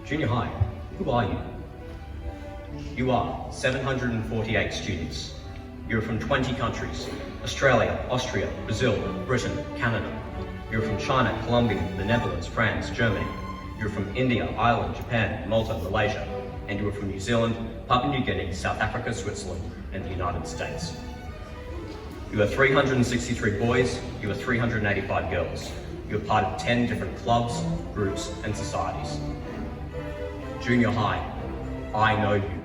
Junior high, who are you? You are 748 students. You're from 20 countries: Australia, Austria, Brazil, Britain, Canada. You're from China, Colombia, the Netherlands, France, Germany. You're from India, Ireland, Japan, Malta, Malaysia. And you are from New Zealand, Papua New Guinea, South Africa, Switzerland, and the United States. You are 363 boys, you are 385 girls. You are part of 10 different clubs, groups, and societies. Junior high, I know you.